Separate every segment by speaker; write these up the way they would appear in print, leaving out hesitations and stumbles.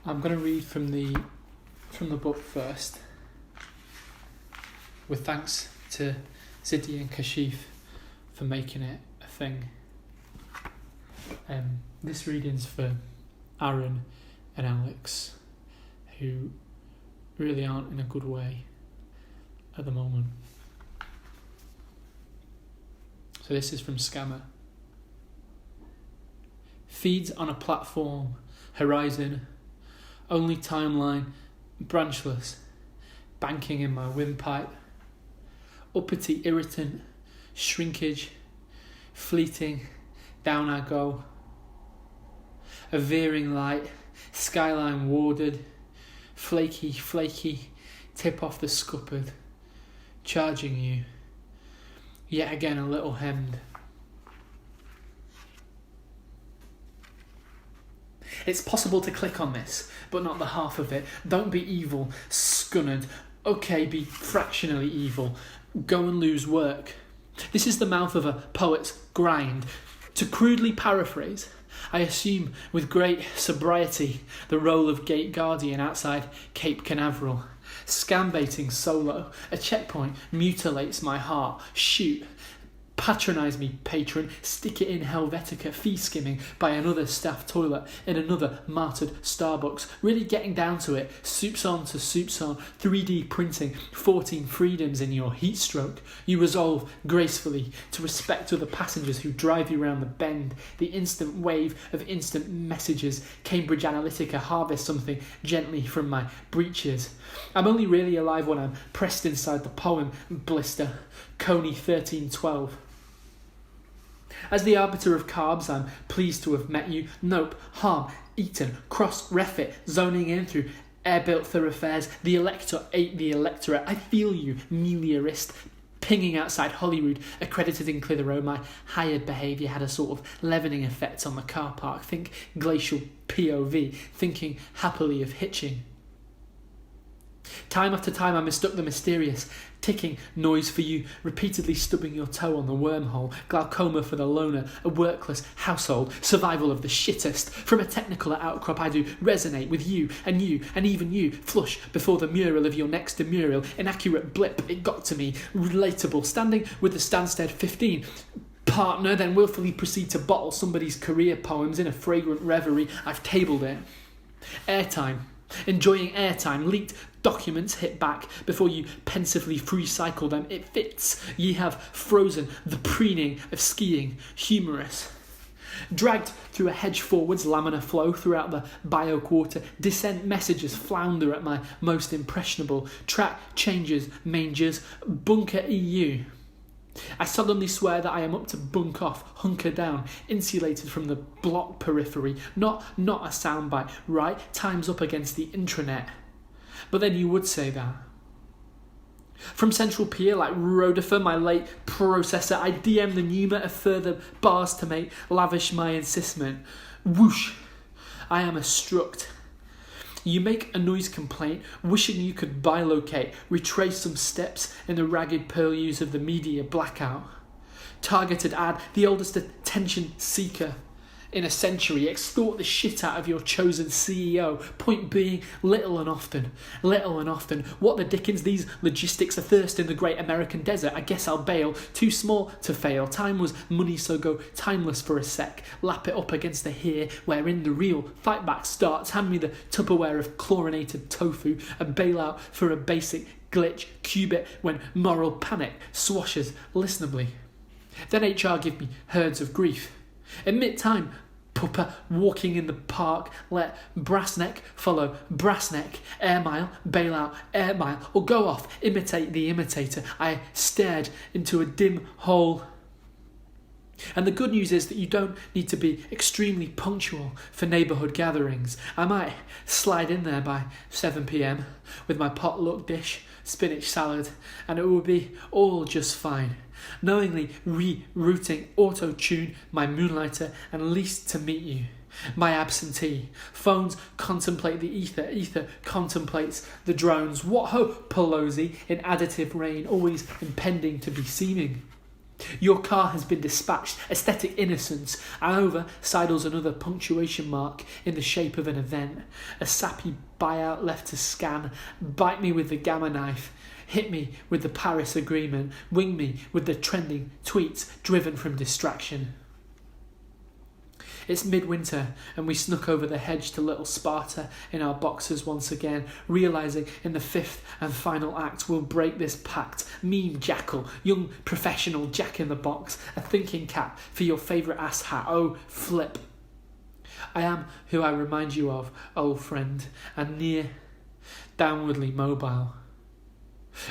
Speaker 1: I'm going to read from the book first, with thanks to Ziddy and Kashif for making it a thing. This reading's for Aaron and Alex, who really aren't in a good way at the moment. So this is from Scammer. Feeds on a platform, horizon, only timeline, branchless, banking in my windpipe, uppity irritant, shrinkage, fleeting, down I go. A veering light, skyline warded, flaky, tip off the scuppered, charging you, yet again a little hemmed. It's possible to click on this, but not the half of it. Don't be evil, scunned. Okay, be fractionally evil. Go and lose work. This is the mouth of a poet's grind. To crudely paraphrase, I assume with great sobriety the role of gate guardian outside Cape Canaveral. Scam baiting solo. A checkpoint mutilates my heart. Shoot. Patronise me, patron, stick it in Helvetica, fee skimming by another staff toilet in another martyred Starbucks. Really getting down to it, soups on to soups on, 3D printing, 14 freedoms in your heat stroke. You resolve gracefully to respect other passengers who drive you round the bend. The instant wave of instant messages. Cambridge Analytica harvest something gently from my breeches. I'm only really alive when I'm pressed inside the poem blister. Coney 1312. As the arbiter of carbs, I'm pleased to have met you. Nope, harm, Eton, cross, refit, zoning in through air-built thoroughfares. The elector ate the electorate. I feel you, meliorist, pinging outside Holyrood, accredited in Clitheroe. My hired behaviour had a sort of leavening effect on the car park. Think glacial POV, thinking happily of hitching. Time after time I mistook the mysterious ticking noise for you, repeatedly stubbing your toe on the wormhole, glaucoma for the loner, a workless household, survival of the shittest. From a technical outcrop I do resonate with you, and even you, flush before the mural of your next demurial, inaccurate blip, it got to me, relatable, standing with the Stansted 15, partner, then willfully proceed to bottle somebody's career poems in a fragrant reverie. I've tabled it. Airtime. Enjoying airtime, leaked documents hit back before you pensively free-cycle them. It fits. Ye have frozen the preening of skiing. Humorous. Dragged through a hedge forwards laminar flow throughout the bio-quarter, dissent messages flounder at my most impressionable. Track changes, mangers, bunker EU. I solemnly swear that I am up to bunk off, hunker down, insulated from the block periphery, not a soundbite, right? Time's up against the intranet. But then you would say that. From Central Pier, like Rodifer, my late processor, I DM the Numa of further bars to make lavish my insistment. Whoosh! I am a struct. You make a noise complaint, wishing you could bilocate, retrace some steps in the ragged purlieus of the media blackout. Targeted ad, the oldest attention seeker in a century, extort the shit out of your chosen CEO. Point being, little and often. What the dickens, these logistics are thirst in the great American desert. I guess I'll bail, too small to fail. Time was money, so go timeless for a sec. Lap it up against the here, wherein the real fight back starts. Hand me the Tupperware of chlorinated tofu, a bailout for a basic glitch, qubit when moral panic swashes listenably. Then HR give me herds of grief. Admit time, pupper, walking in the park, let brassneck follow brassneck, air mile, bailout, air mile, or go off, imitate the imitator. I stared into a dim hole. And the good news is that you don't need to be extremely punctual for neighbourhood gatherings. I might slide in there by 7 p.m. with my potluck dish, spinach salad, and it will be all just fine. Knowingly rerouting auto-tune my moonlighter and least to meet you. My absentee. Phones contemplate the ether contemplates the drones. What hope, Pelosi, in additive rain, always impending to be seeming. Your car has been dispatched, aesthetic innocence, and over sidles another punctuation mark in the shape of an event. A sappy buyout left to scan. Bite me with the gamma knife. Hit me with the Paris Agreement. Wing me with the trending tweets driven from distraction. It's midwinter, and we snuck over the hedge to little Sparta in our boxers once again, realising in the fifth and final act we'll break this pact. Meme jackal, young professional Jack in the Box, a thinking cap for your favourite ass hat. Oh, flip. I am who I remind you of, old friend, and near, downwardly mobile.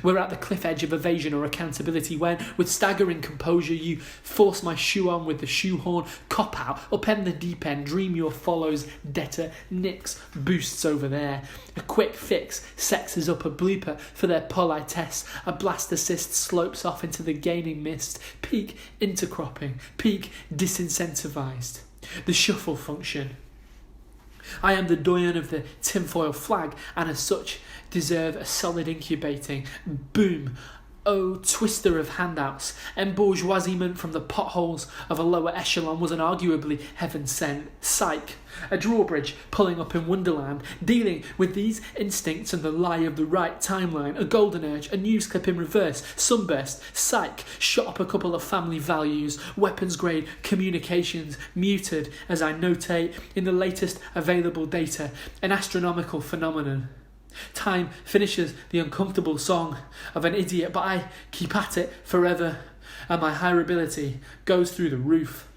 Speaker 1: We're at the cliff edge of evasion or accountability when, with staggering composure, you force my shoe on with the shoehorn, cop out, upend the deep end, dream your follows, debtor, nicks, boosts over there. A quick fix sexes up a blooper for their politesse, a blast assist slopes off into the gaining mist, peak intercropping, peak disincentivised. The shuffle function. I am the doyen of the tinfoil flag, and as such deserve a solid incubating. Boom. Oh, twister of handouts. Embourgeoisement from the potholes of a lower echelon was unarguably heaven sent. Psych. A drawbridge pulling up in Wonderland, dealing with these instincts and the lie of the right timeline. A golden urge, a news clip in reverse, sunburst, psych, shot up a couple of family values, weapons grade communications, muted as I notate in the latest available data, an astronomical phenomenon. Time finishes the uncomfortable song of an idiot, but I keep at it forever, and my hireability goes through the roof.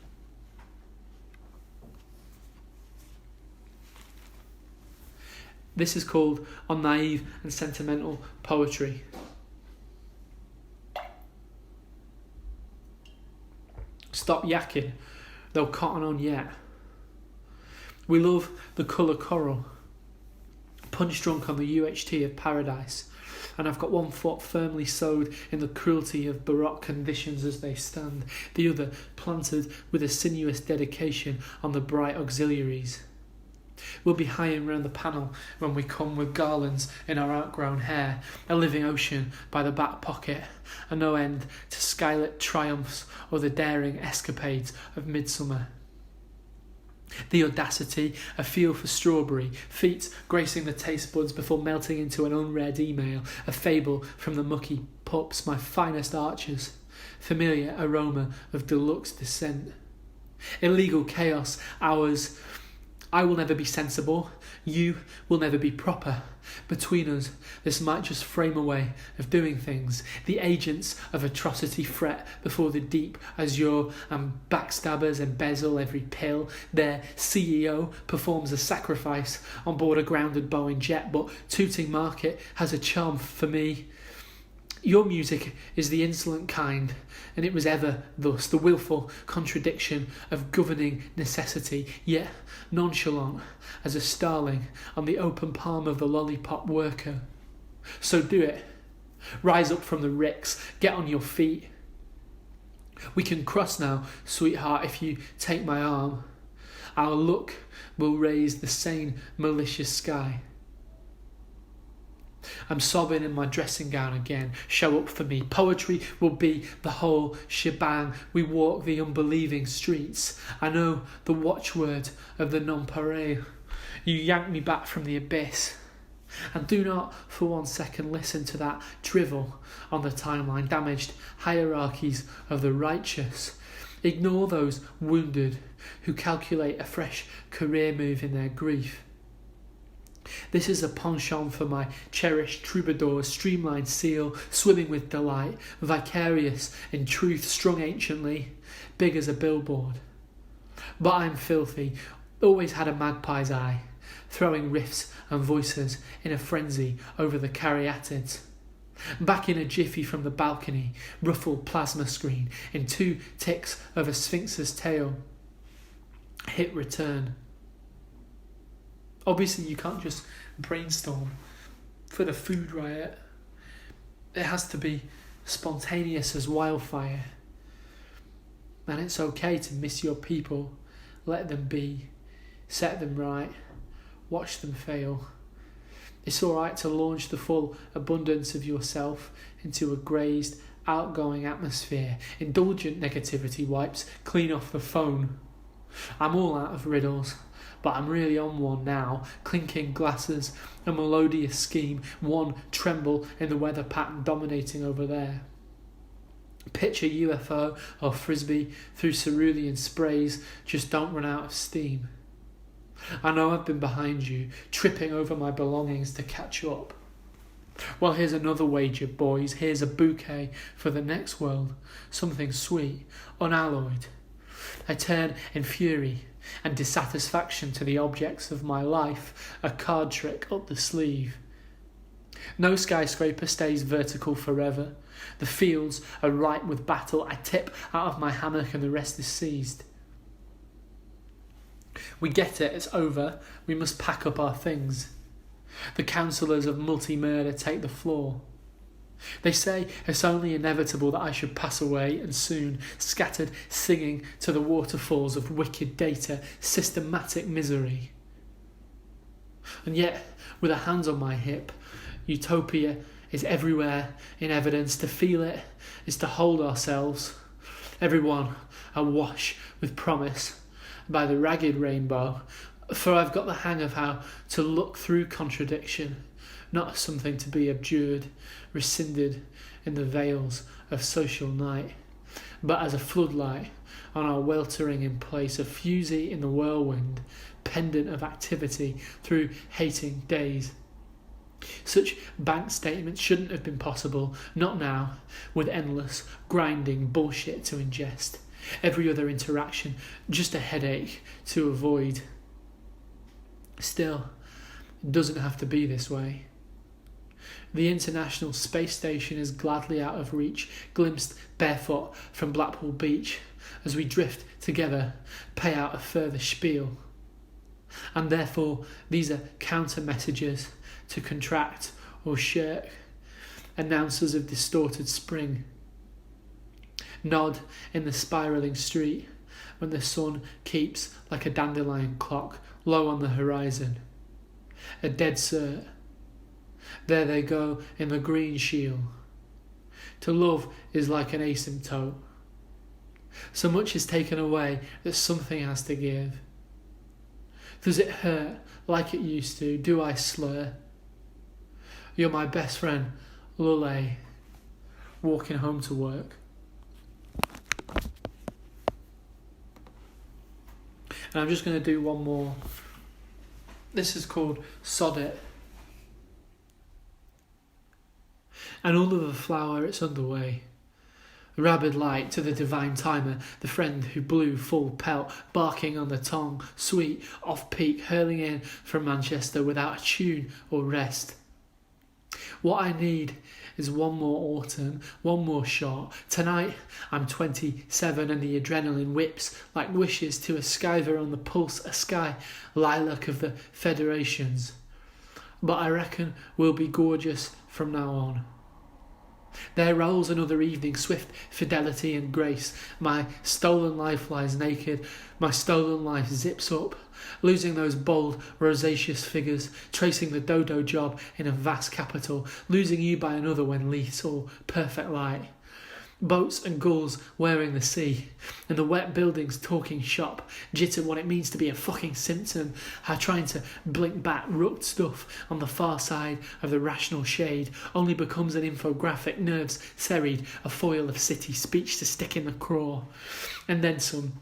Speaker 1: This is called On Naive and Sentimental Poetry. Stop yakking, though cotton on yet. We love the colour coral. Punch drunk on the UHT of paradise, and I've got one foot firmly sowed in the cruelty of baroque conditions as they stand, the other planted with a sinuous dedication on the bright auxiliaries. We'll be high round the panel when we come with garlands in our outgrown hair, a living ocean by the back pocket, and no end to skylit triumphs or the daring escapades of midsummer. The audacity, a feel for strawberry, feet gracing the taste buds before melting into an unread email, a fable from the mucky pups, my finest archers, familiar aroma of deluxe descent. Illegal chaos, ours. I will never be sensible, you will never be proper. Between us, this might just frame a way of doing things. The agents of atrocity fret before the deep azure, and backstabbers embezzle every pill. Their CEO performs a sacrifice on board a grounded Boeing jet, but tooting market has a charm for me. Your music is the insolent kind, and it was ever thus, the willful contradiction of governing necessity, yet nonchalant as a starling on the open palm of the lollipop worker. So do it. Rise up from the ricks, get on your feet. We can cross now, sweetheart, if you take my arm. Our look will raise the sane, malicious sky. I'm sobbing in my dressing gown again. Show up for me. Poetry will be the whole shebang. We walk the unbelieving streets. I know the watchword of the nonpareil. You yank me back from the abyss. And do not for 1 second listen to that drivel on the timeline. Damaged hierarchies of the righteous. Ignore those wounded who calculate a fresh career move in their grief. This is a penchant for my cherished troubadours, streamlined seal, swimming with delight, vicarious in truth, strung anciently, big as a billboard. But I'm filthy, always had a magpie's eye, throwing riffs and voices in a frenzy over the caryatids. Back in a jiffy from the balcony, ruffled plasma screen, in 2 ticks of a sphinx's tail. Hit return. Obviously, you can't just brainstorm for the food riot. It has to be spontaneous as wildfire. And it's okay to miss your people. Let them be. Set them right. Watch them fail. It's alright to launch the full abundance of yourself into a grazed outgoing atmosphere, indulgent negativity wipes clean off the phone. I'm all out of riddles, but I'm really on one now. Clinking glasses, a melodious scheme, one tremble in the weather pattern dominating over there. Pitch a UFO or frisbee through cerulean sprays, just don't run out of steam. I know I've been behind you, tripping over my belongings to catch up. Well, here's another wager, boys. Here's a bouquet for the next world. Something sweet, unalloyed. I turn in fury and dissatisfaction to the objects of my life, a card trick up the sleeve. No skyscraper stays vertical forever. The fields are ripe with battle. I tip out of my hammock and the rest is seized. We get it, it's over. We must pack up our things. The counsellors of multi-murder take the floor. They say it's only inevitable that I should pass away, and soon, scattered singing to the waterfalls of wicked data, systematic misery. And yet, with a hand on my hip, utopia is everywhere in evidence. To feel it is to hold ourselves, everyone awash with promise by the ragged rainbow, for I've got the hang of how to look through contradiction, not as something to be abjured, rescinded in the veils of social night, but as a floodlight on our weltering in place, a fusee in the whirlwind, pendant of activity through hating days. Such bank statements shouldn't have been possible, not now, with endless, grinding bullshit to ingest. Every other interaction, just a headache to avoid. Still, it doesn't have to be this way. The International Space Station is gladly out of reach, glimpsed barefoot from Blackpool Beach, as we drift together, pay out a further spiel. And therefore, these are counter-messages to contract or shirk, announcers of distorted spring. Nod in the spiralling street when the sun keeps like a dandelion clock low on the horizon. A dead cert. There they go in the green shield. To love is like an asymptote. So much is taken away that something has to give. Does it hurt like it used to? Do I slur? You're my best friend, Lully, walking home to work. And I'm just going to do one more. This is called Sod It. And under the flower it's underway. A rabid light to the divine timer, the friend who blew full pelt, barking on the tongue, sweet, off-peak, hurling in from Manchester without a tune or rest. What I need is one more autumn, one more shot. Tonight I'm 27 and the adrenaline whips like wishes to a skiver on the pulse, a sky lilac of the federations. But I reckon we'll be gorgeous from now on. There rolls another evening, swift fidelity and grace. My stolen life lies naked, my stolen life zips up, losing those bold, rosaceous figures, tracing the dodo job in a vast capital, losing you by another when lease or perfect light. Boats and gulls wearing the sea, and the wet buildings talking shop, jitter what it means to be a fucking symptom, how trying to blink back rooked stuff on the far side of the rational shade only becomes an infographic, nerves serried, a foil of city speech to stick in the craw, and then some.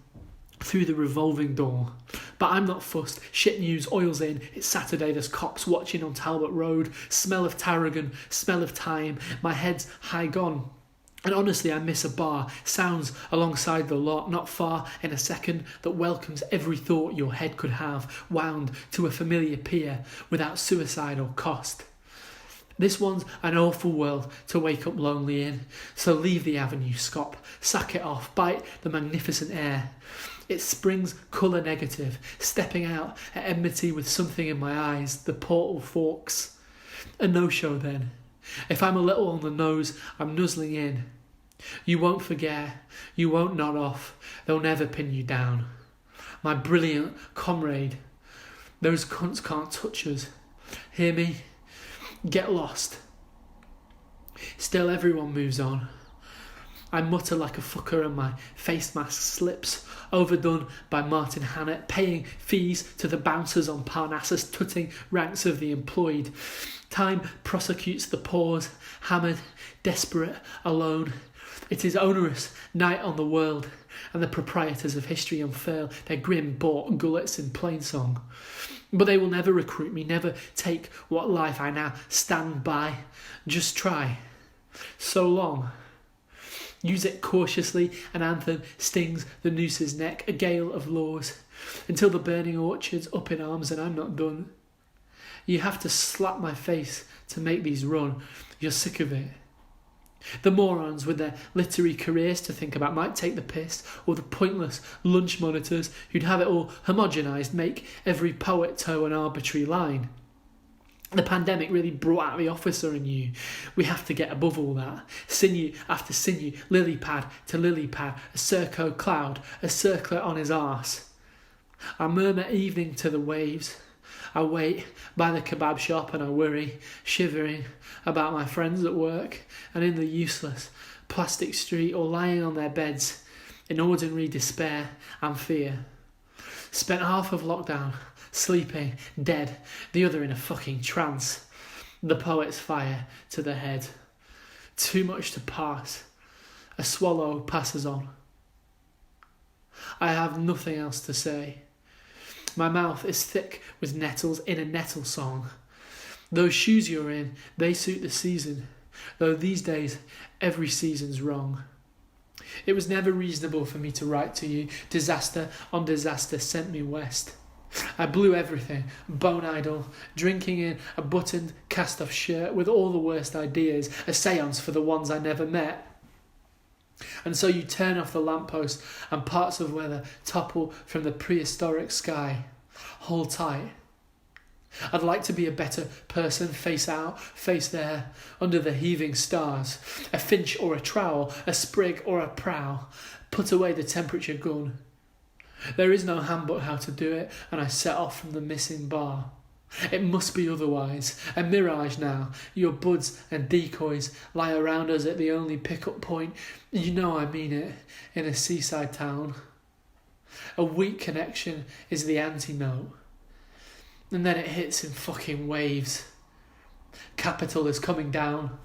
Speaker 1: Through the revolving door. But I'm not fussed. Shit news, oil's in. It's Saturday, there's cops watching on Talbot Road. Smell of tarragon, smell of time. My head's high gone. And honestly, I miss a bar. Sounds alongside the lot, not far in a second, that welcomes every thought your head could have, wound to a familiar pier without suicide or cost. This one's an awful world to wake up lonely in. So leave the avenue, scop, sack it off, bite the magnificent air. It springs colour negative, stepping out at enmity with something in my eyes, the portal forks. A no-show then. If I'm a little on the nose, I'm nuzzling in. You won't forget, you won't nod off, they'll never pin you down. My brilliant comrade, those cunts can't touch us. Hear me? Get lost. Still everyone moves on. I mutter like a fucker and my face mask slips, overdone by Martin Hannett, paying fees to the bouncers on Parnassus, tutting ranks of the employed. Time prosecutes the pause, hammered, desperate, alone. It is onerous, night on the world, and the proprietors of history unfurl their grim bought gullets in plain song. But they will never recruit me, never take what life I now stand by. Just try. So long. Use it cautiously, an anthem stings the noose's neck, a gale of laws, until the burning orchard's up in arms and I'm not done. You have to slap my face to make these run. You're sick of it. The morons with their literary careers to think about might take the piss, or the pointless lunch monitors who'd have it all homogenised make every poet toe an arbitrary line. The pandemic really brought out the officer in you. We have to get above all that. Sinew after sinew, lily pad to lily pad, a circo cloud, a circlet on his arse. I murmur evening to the waves. I wait by the kebab shop and I worry, shivering about my friends at work and in the useless plastic street, or lying on their beds in ordinary despair and fear. Spent half of lockdown sleeping, dead, the other in a fucking trance. The poet's fire to the head. Too much to pass. A swallow passes on. I have nothing else to say. My mouth is thick with nettles in a nettle song. Those shoes you're in, they suit the season, though these days every season's wrong. It was never reasonable for me to write to you. Disaster on disaster sent me west. I blew everything, bone idle, drinking in a buttoned, cast-off shirt with all the worst ideas, a seance for the ones I never met. And so you turn off the lamppost and parts of weather topple from the prehistoric sky. Hold tight. I'd like to be a better person, face out, face there, under the heaving stars. A finch or a trowel, a sprig or a prow. Put away the temperature gun. There is no handbook how to do it, and I set off from the missing bar. It must be otherwise. A mirage now. Your buds and decoys lie around us at the only pick-up point, you know I mean it, in a seaside town. A weak connection is the anti-note. And then it hits in fucking waves. Capital is coming down.